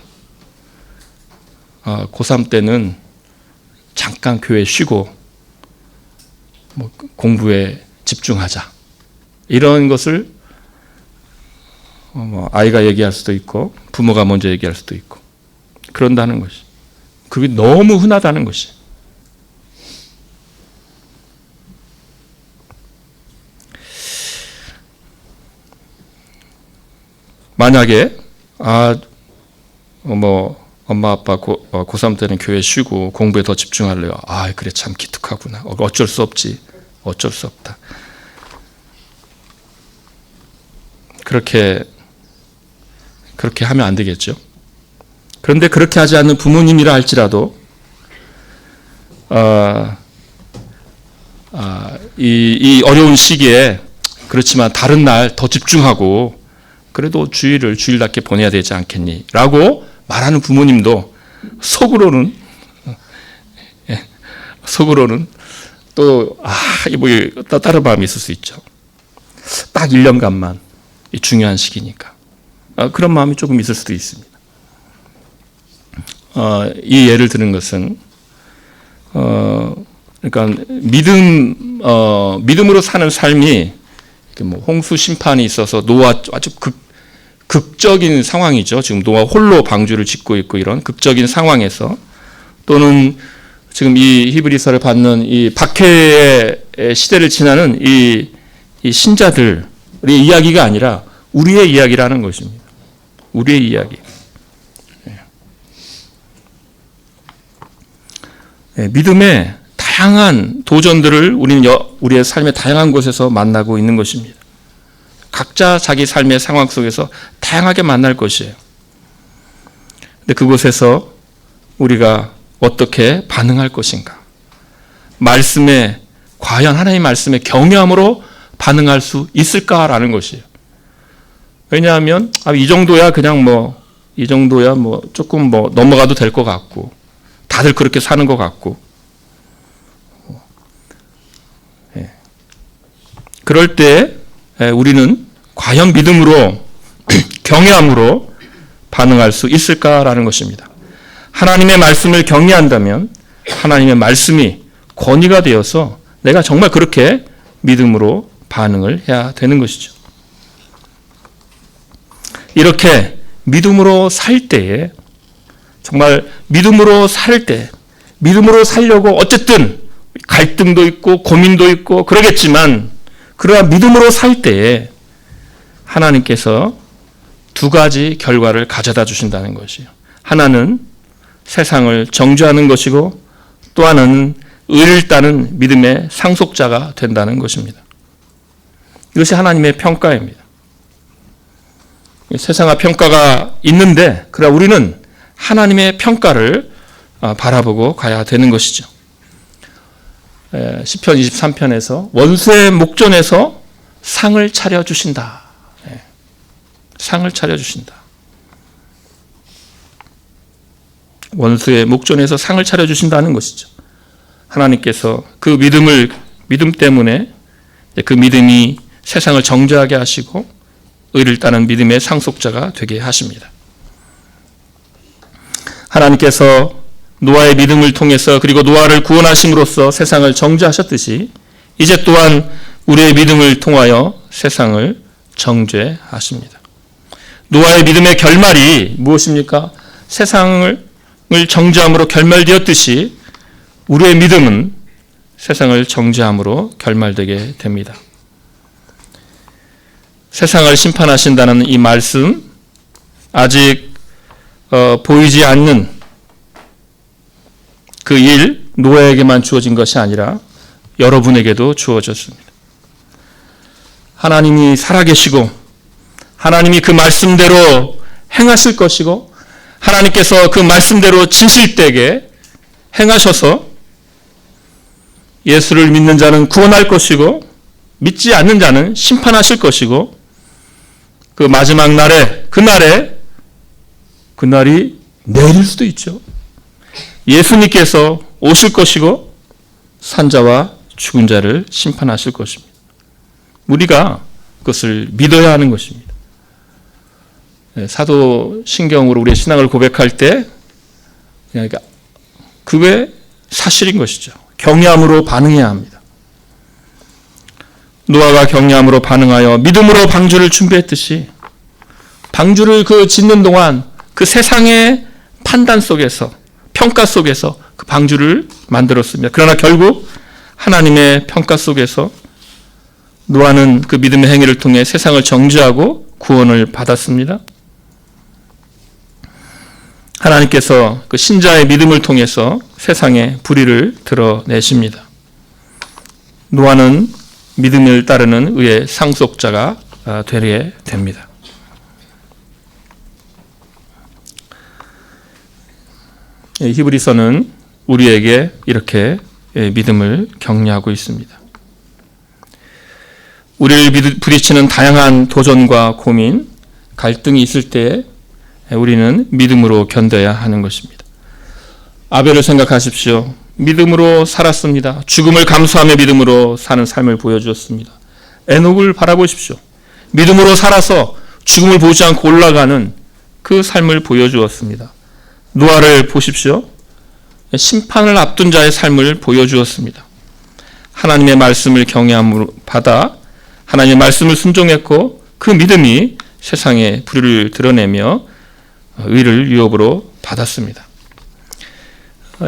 [SPEAKER 1] 고3 때는 잠깐 교회 쉬고 공부에 집중하자. 이런 것을 아이가 얘기할 수도 있고 부모가 먼저 얘기할 수도 있고 그런다는 것이. 그게 너무 흔하다는 것이. 만약에 엄마 아빠 고3 때는 교회 쉬고 공부에 더 집중하려고. 그래 참 기특하구나. 어쩔 수 없지. 어쩔 수 없다. 그렇게 하면 안 되겠죠. 그런데 그렇게 하지 않는 부모님이라 할지라도 이 어려운 시기에 그렇지만 다른 날 더 집중하고 그래도 주일답게 보내야 되지 않겠니? 라고 말하는 부모님도 속으로는 또 다른 마음이 있을 수 있죠. 딱 1년간만 이 중요한 시기니까 그런 마음이 조금 있을 수도 있습니다. 이 예를 드는 것은 그러니까 믿음으로 사는 삶이 홍수 심판이 있어서 노아 아주 극적인 상황이죠. 지금 노아 홀로 방주를 짓고 있고 이런 극적인 상황에서 또는 지금 이 히브리서를 받는 이 박해의 시대를 지나는 이 신자들의 이야기가 아니라 우리의 이야기라는 것입니다. 우리의 이야기. 믿음의 다양한 도전들을 우리는 우리의 삶의 다양한 곳에서 만나고 있는 것입니다. 각자 자기 삶의 상황 속에서 다양하게 만날 것이에요. 근데 그곳에서 우리가 어떻게 반응할 것인가? 과연 하나님의 말씀에 경외함으로 반응할 수 있을까라는 것이에요. 왜냐하면 이 정도야 조금 넘어가도 될 것 같고 다들 그렇게 사는 것 같고 그럴 때 우리는 과연 믿음으로 경외함으로 반응할 수 있을까라는 것입니다. 하나님의 말씀을 경외한다면 하나님의 말씀이 권위가 되어서 내가 정말 그렇게 믿음으로 반응을 해야 되는 것이죠. 이렇게 믿음으로 살 때에 정말 믿음으로 살려고 어쨌든 갈등도 있고 고민도 있고 그러겠지만 그러나 믿음으로 살 때에 하나님께서 두 가지 결과를 가져다 주신다는 것이에요. 하나는 세상을 정죄하는 것이고 또 하나는 의를 따는 믿음의 상속자가 된다는 것입니다. 이것이 하나님의 평가입니다. 세상의 평가가 있는데 그러나 우리는 하나님의 평가를 바라보고 가야 되는 것이죠. 시편 23편에서 원수의 목전에서 상을 차려주신다. 상을 차려주신다. 원수의 목전에서 상을 차려주신다는 것이죠. 하나님께서 그 믿음 때문에 그 믿음이 세상을 정죄하게 하시고 의를 따는 믿음의 상속자가 되게 하십니다. 하나님께서 노아의 믿음을 통해서 그리고 노아를 구원하심으로써 세상을 정죄하셨듯이 이제 또한 우리의 믿음을 통하여 세상을 정죄하십니다. 노아의 믿음의 결말이 무엇입니까? 세상을 정죄함으로 결말되었듯이 우리의 믿음은 세상을 정죄함으로 결말되게 됩니다. 세상을 심판하신다는 이 말씀, 아직 보이지 않는 그 일, 노아에게만 주어진 것이 아니라 여러분에게도 주어졌습니다. 하나님이 살아계시고 하나님이 그 말씀대로 행하실 것이고 하나님께서 그 말씀대로 진실되게 행하셔서 예수를 믿는 자는 구원할 것이고 믿지 않는 자는 심판하실 것이고 그 마지막 날에 그날이 내일일 수도 있죠. 예수님께서 오실 것이고 산자와 죽은 자를 심판하실 것입니다. 우리가 그것을 믿어야 하는 것입니다. 사도신경으로 우리의 신앙을 고백할 때 그게 사실인 것이죠. 경외함으로 반응해야 합니다. 노아가 경외함으로 반응하여 믿음으로 방주를 준비했듯이 방주를 짓는 동안 그 세상의 판단 속에서 평가 속에서 그 방주를 만들었습니다. 그러나 결국 하나님의 평가 속에서 노아는 그 믿음의 행위를 통해 세상을 정죄하고 구원을 받았습니다. 하나님께서 그 신자의 믿음을 통해서 세상에 불의를 드러내십니다. 노아는 믿음을 따르는 의의 상속자가 되게 됩니다. 히브리서는 우리에게 이렇게 믿음을 격려하고 있습니다. 우리를 부딪히는 다양한 도전과 고민, 갈등이 있을 때 우리는 믿음으로 견뎌야 하는 것입니다. 아벨을 생각하십시오. 믿음으로 살았습니다. 죽음을 감수하며 믿음으로 사는 삶을 보여주었습니다. 에녹을 바라보십시오. 믿음으로 살아서 죽음을 보지 않고 올라가는 그 삶을 보여주었습니다. 노아를 보십시오. 심판을 앞둔 자의 삶을 보여주었습니다. 하나님의 말씀을 경외함으로 받아 하나님의 말씀을 순종했고 그 믿음이 세상에 불의를 드러내며 의를 유업으로 받았습니다.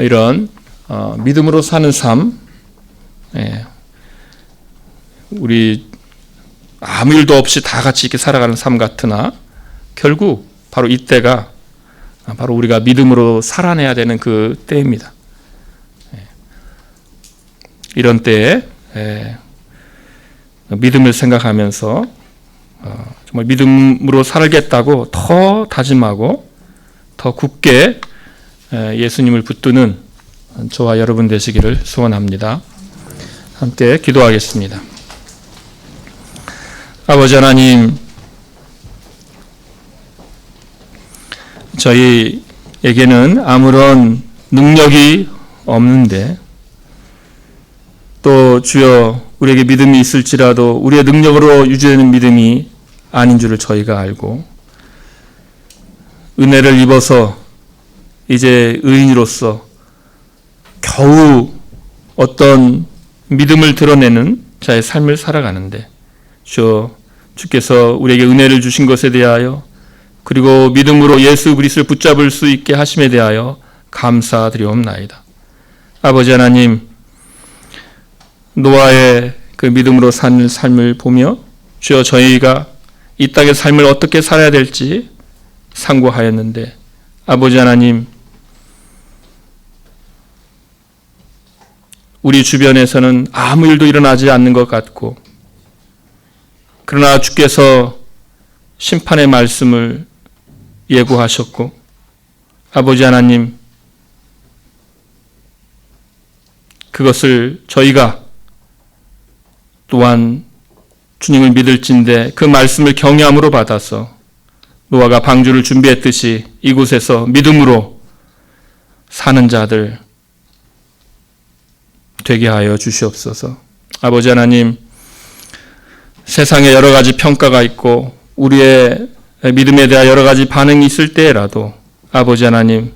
[SPEAKER 1] 이런 믿음으로 사는 삶, 우리 아무 일도 없이 다 같이 이렇게 살아가는 삶 같으나 결국 바로 이때가 바로 우리가 믿음으로 살아내야 되는 그 때입니다. 이런 때에 믿음을 생각하면서 정말 믿음으로 살겠다고 더 다짐하고 더 굳게 예수님을 붙드는 저와 여러분 되시기를 소원합니다. 함께 기도하겠습니다. 아버지 하나님, 저희에게는 아무런 능력이 없는데 또 주여 우리에게 믿음이 있을지라도 우리의 능력으로 유지되는 믿음이 아닌 줄을 저희가 알고 은혜를 입어서 이제 의인으로서 겨우 어떤 믿음을 드러내는 자의 삶을 살아가는데 주께서 우리에게 은혜를 주신 것에 대하여 그리고 믿음으로 예수 그리스도를 붙잡을 수 있게 하심에 대하여 감사드리옵나이다. 아버지 하나님, 노아의 그 믿음으로 사는 삶을 보며 주여 저희가 이 땅의 삶을 어떻게 살아야 될지 상고하였는데 아버지 하나님, 우리 주변에서는 아무 일도 일어나지 않는 것 같고 그러나 주께서 심판의 말씀을 예고하셨고 아버지 하나님, 그것을 저희가 또한 주님을 믿을진대 그 말씀을 경외함으로 받아서 노아가 방주를 준비했듯이 이곳에서 믿음으로 사는 자들 되게 하여 주시옵소서. 아버지 하나님, 세상에 여러 가지 평가가 있고 우리의 믿음에 대한 여러 가지 반응이 있을 때라도 아버지 하나님,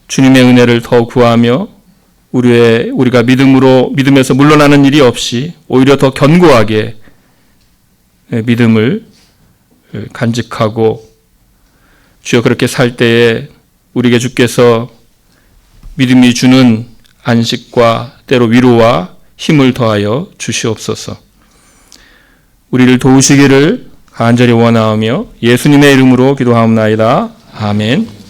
[SPEAKER 1] 주님의 은혜를 더 구하며 우리가 믿음에서 물러나는 일이 없이 오히려 더 견고하게 믿음을 간직하고 주여 그렇게 살 때에 우리에게 주께서 믿음이 주는 안식과 때로 위로와 힘을 더하여 주시옵소서. 우리를 도우시기를 간절히 원하오며 예수님의 이름으로 기도하옵나이다. 아멘.